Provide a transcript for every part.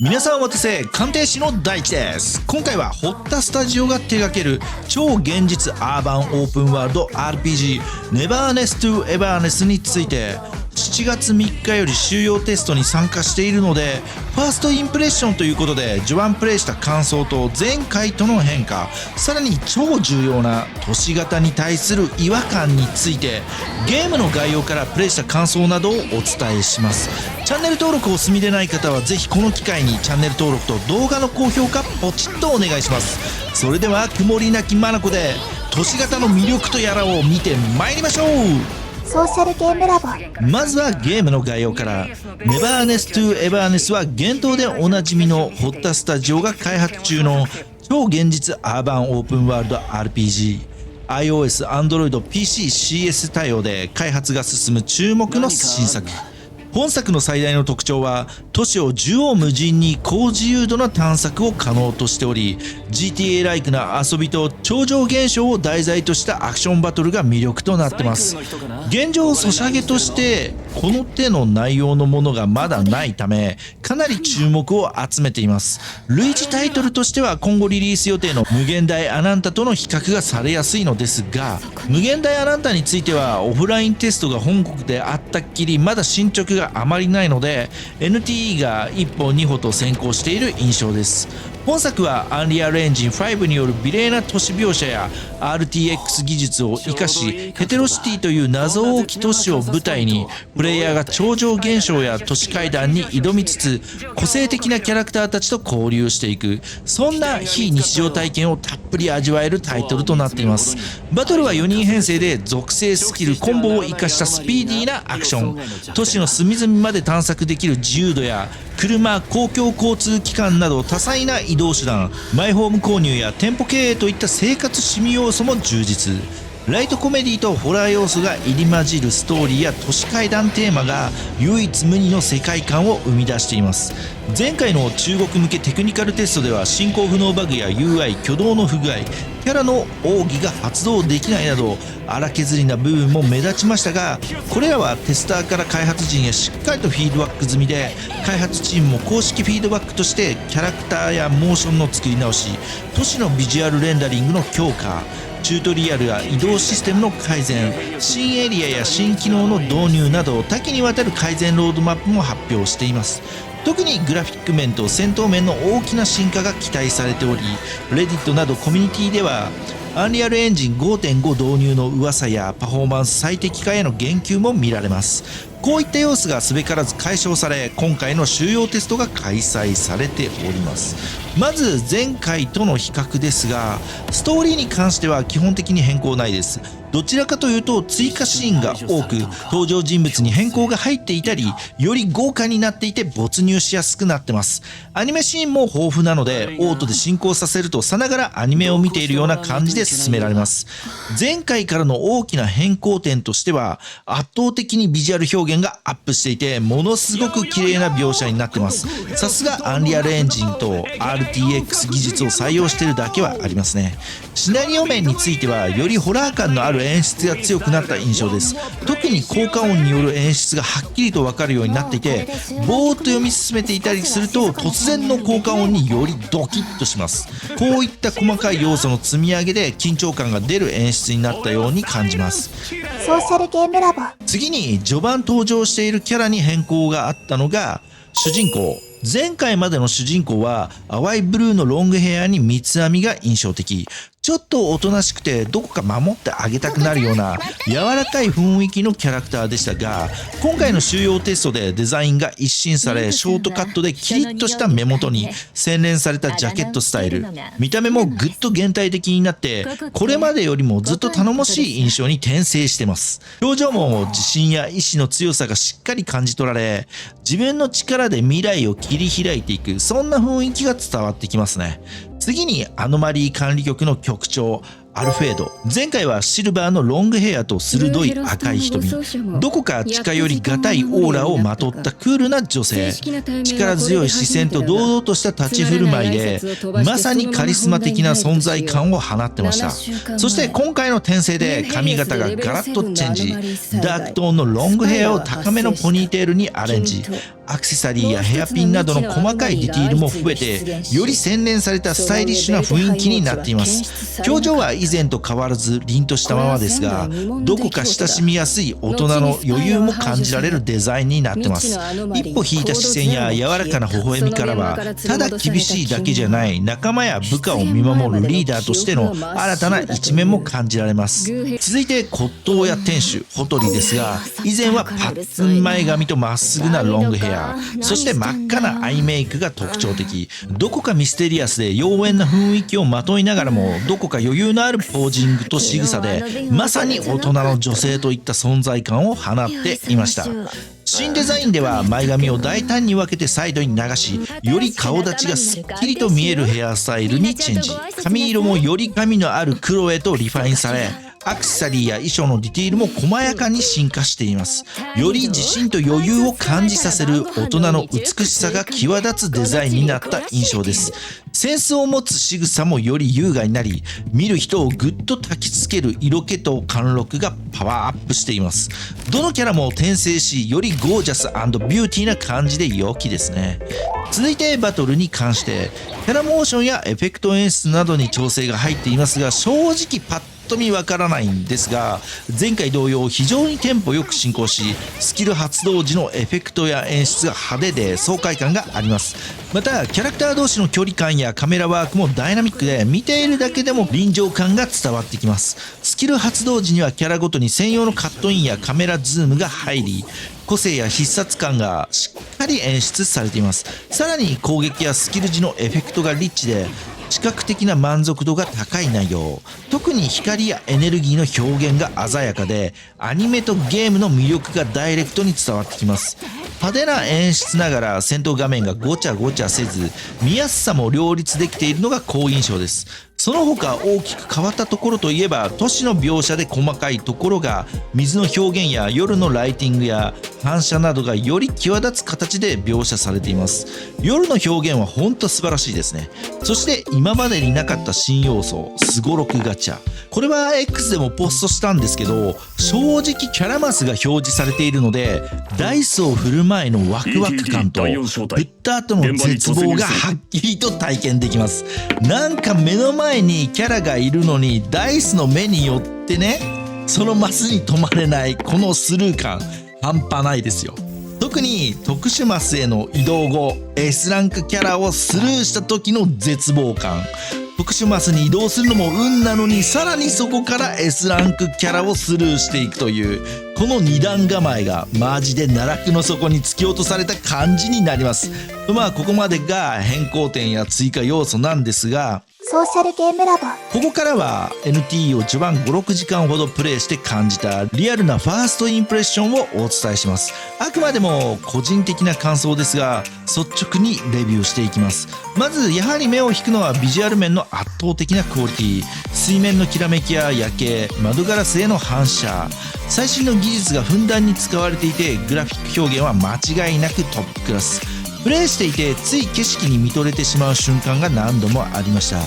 皆さんお待たせ、鑑定士の大地です。今回はホッタスタジオが手掛ける超現実アーバンオープンワールド RPG ネバーネス to エバーネスについて、7月3日より終了テストに参加しているので、ファーストインプレッションということで序盤プレイした感想と前回との変化、さらに超重要な都市型に対する違和感について、ゲームの概要からプレイした感想などをお伝えします。チャンネル登録をお済みでない方はぜひこの機会にチャンネル登録と動画の高評価ポチッとお願いします。それでは曇りなき眼で都市型の魅力とやらを見てまいりましょう。ソーシャルゲームラボ。まずはゲームの概要から。ネバーネス to エバーネスは幻冬でおなじみのホッタスタジオが開発中の超現実アーバンオープンワールド RPG、 iOS、Android、PC、CS 対応で開発が進む注目の新作。本作の最大の特徴は都市を縦横無尽に高自由度な探索を可能としており、 GTA ライクな遊びと超常現象を題材としたアクションバトルが魅力となってます。現状ソシャゲとしてこの手の内容のものがまだないため、かなり注目を集めています。類似タイトルとしては今後リリース予定の無限大アナンタとの比較がされやすいのですが、無限大アナンタについてはオフラインテストが本国であったっきりまだ進捗があまりないので、 NTE が1歩2歩と先行している印象です。本作はアンリアルエンジン5による美麗な都市描写や RTX 技術を生かし、ヘテロシティという謎多き都市を舞台にプレイヤーが超常現象や都市怪談に挑みつつ、個性的なキャラクターたちと交流していく、そんな非日常体験をたっぷり味わえるタイトルとなっています。バトルは4人編成で属性スキルコンボを生かしたスピーディーなアクション、都市の隅々まで探索できる自由度や車、公共交通機関など多彩な移動手段、マイホーム購入や店舗経営といった生活趣味要素も充実。ライトコメディとホラー要素が入り混じるストーリーや都市怪談テーマが唯一無二の世界観を生み出しています。前回の中国向けテクニカルテストでは進行不能バグや UI、挙動の不具合、キャラの奥義が発動できないなど荒削りな部分も目立ちましたが、これらはテスターから開発陣へしっかりとフィードバック済みで、開発チームも公式フィードバックとしてキャラクターやモーションの作り直し、都市のビジュアルレンダリングの強化、チュートリアルや移動システムの改善、新エリアや新機能の導入など多岐にわたる改善ロードマップも発表しています。特にグラフィック面と戦闘面の大きな進化が期待されており、レディットなどコミュニティではアンリアルエンジン 5.5 導入の噂やパフォーマンス最適化への言及も見られます。こういった要素がすべからず解消され、今回の終了テストが開催されております。まず前回との比較ですが、ストーリーに関しては基本的に変更ないです。どちらかというと追加シーンが多く、登場人物に変更が入っていたり、より豪華になっていて没入しやすくなってます。アニメシーンも豊富なので、オートで進行させるとさながらアニメを見ているような感じで進められます。前回からの大きな変更点としては、圧倒的にビジュアル表現がアップしていて、ものすごく綺麗な描写になってます。さすがアンリアルエンジンと RTX 技術を採用しているだけはありますね。シナリオ面についてはよりホラー感のある演出が強くなった印象です。特に効果音による演出がはっきりと分かるようになっていて、ぼーっと読み進めていたりすると突然の効果音によりドキッとします。こういった細かい要素の積み上げで緊張感が出る演出になったように感じます。ソーシャルゲームラボ。次に序盤登場しているキャラに変更があったのが主人公。前回までの主人公は淡いブルーのロングヘアに三つ編みが印象的。ちょっとおとなしくてどこか守ってあげたくなるような柔らかい雰囲気のキャラクターでしたが、今回の終了テストでデザインが一新され、ショートカットでキリッとした目元に洗練されたジャケットスタイル、見た目もぐっと現代的になって、これまでよりもずっと頼もしい印象に転生してます。表情も自信や意志の強さがしっかり感じ取られ、自分の力で未来を切り開いていく、そんな雰囲気が伝わってきますね。次にアノマリー管理局の局長アルフェード。前回はシルバーのロングヘアと鋭い赤い瞳、どこか近寄りがたいオーラをまとったクールな女性、力強い視線と堂々とした立ち振る舞いでまさにカリスマ的な存在感を放ってました。そして今回の転生で髪型がガラッとチェンジ、ダークトーンのロングヘアを高めのポニーテールにアレンジ、アクセサリーやヘアピンなどの細かいディティールも増えて、より洗練されたスタイリッシュな雰囲気になっています。表情は以前と変わらず凛としたままですが、どこか親しみやすい大人の余裕も感じられるデザインになってます。一歩引いた視線や柔らかな微笑みからは、ただ厳しいだけじゃない仲間や部下を見守るリーダーとしての新たな一面も感じられます。続いて骨董屋店主ホトリですが、以前はパッツン前髪とまっすぐなロングヘア、そして真っ赤なアイメイクが特徴的。どこかミステリアスで妖艶な雰囲気をまといながらも、どこか余裕のあるポージングと仕草で、まさに大人の女性といった存在感を放っていました。新デザインでは前髪を大胆に分けてサイドに流し、より顔立ちがすっきりと見えるヘアスタイルにチェンジ。髪色もより髪のある黒へとリファインされ、アクセサリーや衣装のディティールも細やかに進化しています。より自信と余裕を感じさせる大人の美しさが際立つデザインになった印象です。センスを持つ仕草もより優雅になり、見る人をぐっと焚きつける色気と貫禄がパワーアップしています。どのキャラも転生し、よりゴージャス&ビューティーな感じで良きですね。続いてバトルに関して、キャラモーションやエフェクト演出などに調整が入っていますが、正直パッと見わからないんですが、前回同様非常にテンポよく進行し、スキル発動時のエフェクトや演出が派手で爽快感があります。またキャラクター同士の距離感やカメラワークもダイナミックで、見ているだけでも臨場感が伝わってきます。スキル発動時にはキャラごとに専用のカットインやカメラズームが入り、個性や必殺感がしっかり演出されています。さらに攻撃やスキル時のエフェクトがリッチで、視覚的な満足度が高い内容。特に光やエネルギーの表現が鮮やかで、アニメとゲームの魅力がダイレクトに伝わってきます。派手な演出ながら戦闘画面がごちゃごちゃせず、見やすさも両立できているのが好印象です。その他大きく変わったところといえば、都市の描写で細かいところが、水の表現や夜のライティングや反射などがより際立つ形で描写されています。夜の表現は本当素晴らしいですね。そして今までになかった新要素、スゴロクガチャ。これは X でもポストしたんですけど、正直キャラマスが表示されているので、ダイスを振る前のワクワク感と振った後の絶望がはっきりと体験できます。なんか目の前にキャラがいるのにダイスの目によってね、そのマスに止まれないこのスルー感半端ないですよ。特に特殊マスへの移動後 S ランクキャラをスルーした時の絶望感。特殊マスに移動するのも運なのに、さらにそこから S ランクキャラをスルーしていくという、この二段構えがマジで奈落の底に突き落とされた感じになります。まあここまでが変更点や追加要素なんですが、ソーシャルゲームラボ。ここからは NT を序盤 5,6 時間ほどプレイして感じたリアルなファーストインプレッションをお伝えします。あくまでも個人的な感想ですが、率直にレビューしていきます。まずやはり目を引くのはビジュアル面の圧倒的なクオリティ。水面のきらめきや夜景、窓ガラスへの反射、最新の技術がふんだんに使われていて、グラフィック表現は間違いなくトップクラス。プレイしていてつい景色に見とれてしまう瞬間が何度もありました。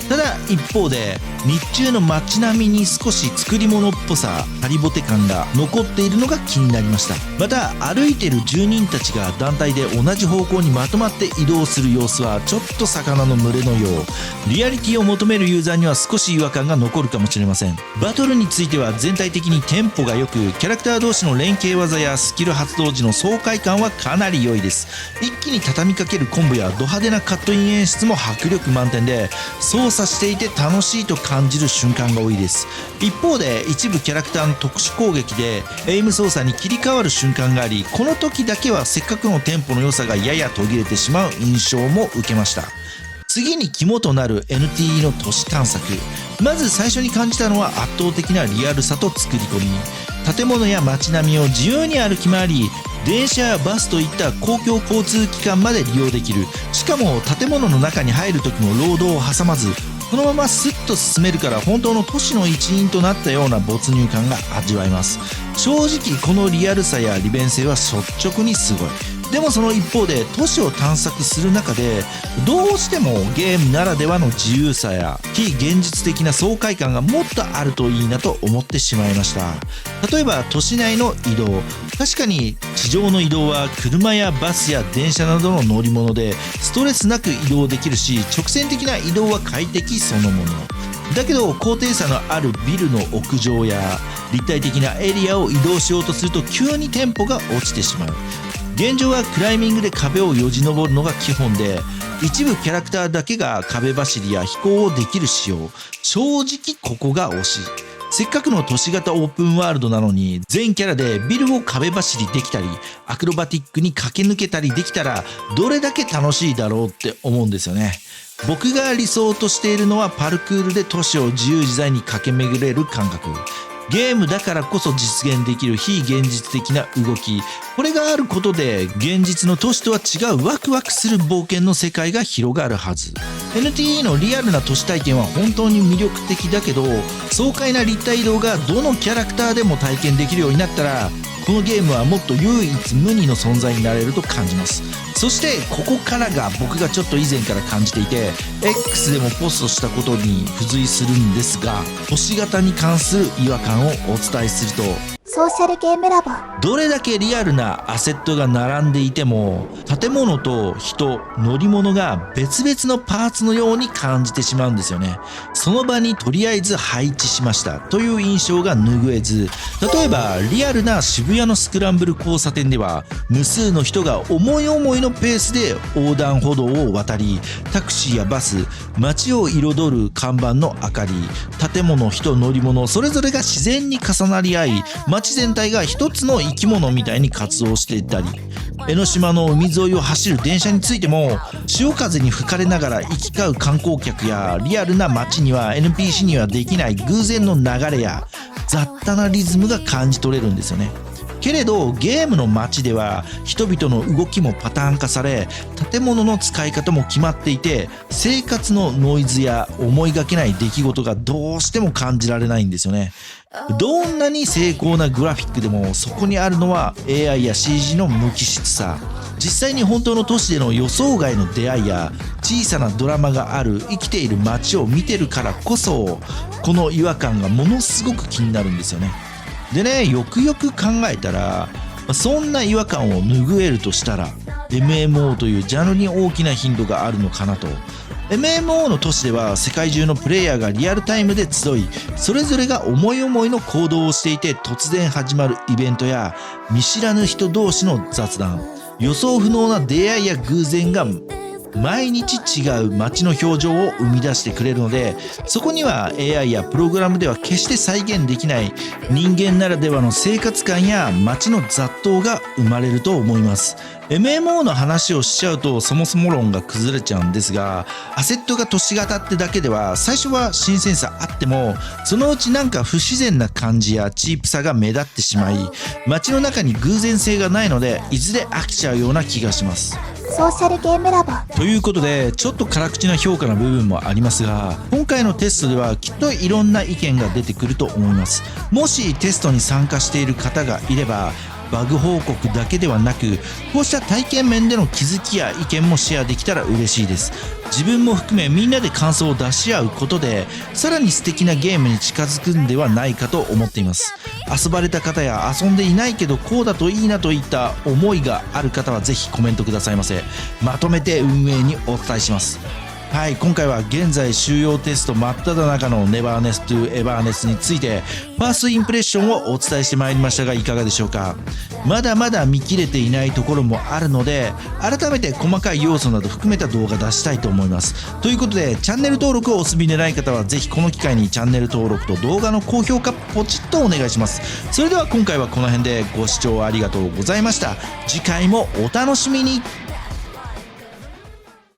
ただ一方で日中の街並みに少し作り物っぽさ、ハリボテ感が残っているのが気になりました。また歩いてる住人たちが団体で同じ方向にまとまって移動する様子はちょっと魚の群れのよう。リアリティを求めるユーザーには少し違和感が残るかもしれません。バトルについては全体的にテンポが良く、キャラクター同士の連携技やスキル発動時の爽快感はかなり良いです。一気に畳みかけるコンボやド派手なカットイン演出も迫力満点で、操作していて楽しいと感じる瞬間が多いです。一方で一部キャラクターの特殊攻撃でエイム操作に切り替わる瞬間があり、この時だけはせっかくのテンポの良さがやや途切れてしまう印象も受けました。次に肝となる NTE の都市探索。まず最初に感じたのは圧倒的なリアルさと作り込み。建物や街並みを自由に歩き回り、電車やバスといった公共交通機関まで利用できる。しかも建物の中に入る時も労働を挟まず、このままスッと進めるから本当の都市の一員となったような没入感が味わえます。正直このリアルさや利便性は率直にすごい。でもその一方で都市を探索する中でどうしてもゲームならではの自由さや非現実的な爽快感がもっとあるといいなと思ってしまいました。例えば都市内の移動、確かに地上の移動は車やバスや電車などの乗り物でストレスなく移動できるし、直線的な移動は快適そのものだけど、高低差のあるビルの屋上や立体的なエリアを移動しようとすると急にテンポが落ちてしまう。現状はクライミングで壁をよじ登るのが基本で、一部キャラクターだけが壁走りや飛行をできる仕様。正直ここが推し。せっかくの都市型オープンワールドなのに、全キャラでビルを壁走りできたりアクロバティックに駆け抜けたりできたらどれだけ楽しいだろうって思うんですよね。僕が理想としているのはパルクールで都市を自由自在に駆け巡れる感覚。ゲームだからこそ実現できる非現実的な動き、これがあることで現実の都市とは違うワクワクする冒険の世界が広がるはず。 NTE のリアルな都市体験は本当に魅力的だけど、爽快な立体移動がどのキャラクターでも体験できるようになったら、このゲームはもっと唯一無二の存在になれると感じます。そしてここからが僕がちょっと以前から感じていて X でもポストしたことに付随するんですが、都市型に関する違和感をお伝えすると、ソーシャルゲームラボ。どれだけリアルなアセットが並んでいても建物と人、乗り物が別々のパーツのように感じてしまうんですよね。その場にとりあえず配置しましたという印象が拭えず、例えばリアルな渋谷のスクランブル交差点では無数の人が思い思いのペースで横断歩道を渡り、タクシーやバス、街を彩る看板の明かり、建物、人、乗り物、それぞれが自然に重なり合い、街全体が一つの生き物みたいに活動していたり、江ノ島の海沿いを走る電車についても潮風に吹かれながら行き交う観光客やリアルな街には NPC にはできない偶然の流れや雑多なリズムが感じ取れるんですよね。けれどゲームの街では人々の動きもパターン化され、建物の使い方も決まっていて、生活のノイズや思いがけない出来事がどうしても感じられないんですよね。どんなに精巧なグラフィックでもそこにあるのは AI や CG の無機質さ。実際に本当の都市での予想外の出会いや小さなドラマがある生きている街を見てるからこそ、この違和感がものすごく気になるんですよね。でね、よくよく考えたら、そんな違和感を拭えるとしたら MMO というジャンルに大きな頻度があるのかなと。 MMO の都市では世界中のプレイヤーがリアルタイムで集い、それぞれが思い思いの行動をしていて、突然始まるイベントや見知らぬ人同士の雑談、予想不能な出会いや偶然が毎日違う街の表情を生み出してくれるので、そこには AI やプログラムでは決して再現できない人間ならではの生活感や街の雑踏が生まれると思います。 MMO の話をしちゃうとそもそも論が崩れちゃうんですが、アセットが都市型ってだけでは最初は新鮮さあっても、そのうちなんか不自然な感じやチープさが目立ってしまい、街の中に偶然性がないのでいずれ飽きちゃうような気がします。ソーシャルゲームラボ。ということでちょっと辛口な評価の部分もありますが、今回のテストではきっといろんな意見が出てくると思います。もしテストに参加している方がいれば、バグ報告だけではなく、こうした体験面での気づきや意見もシェアできたら嬉しいです。自分も含めみんなで感想を出し合うことで、さらに素敵なゲームに近づくんではないかと思っています。遊ばれた方や遊んでいないけどこうだといいなといった思いがある方はぜひコメントくださいませ。まとめて運営にお伝えします。はい、今回は現在終了テスト真っ只中のネバーネストゥエバーネスについてファーストインプレッションをお伝えしてまいりましたが、いかがでしょうか。まだまだ見切れていないところもあるので、改めて細かい要素など含めた動画出したいと思います。ということでチャンネル登録をお済みでない方はぜひこの機会にチャンネル登録と動画の高評価ポチッとお願いします。それでは今回はこの辺でご視聴ありがとうございました。次回もお楽しみに。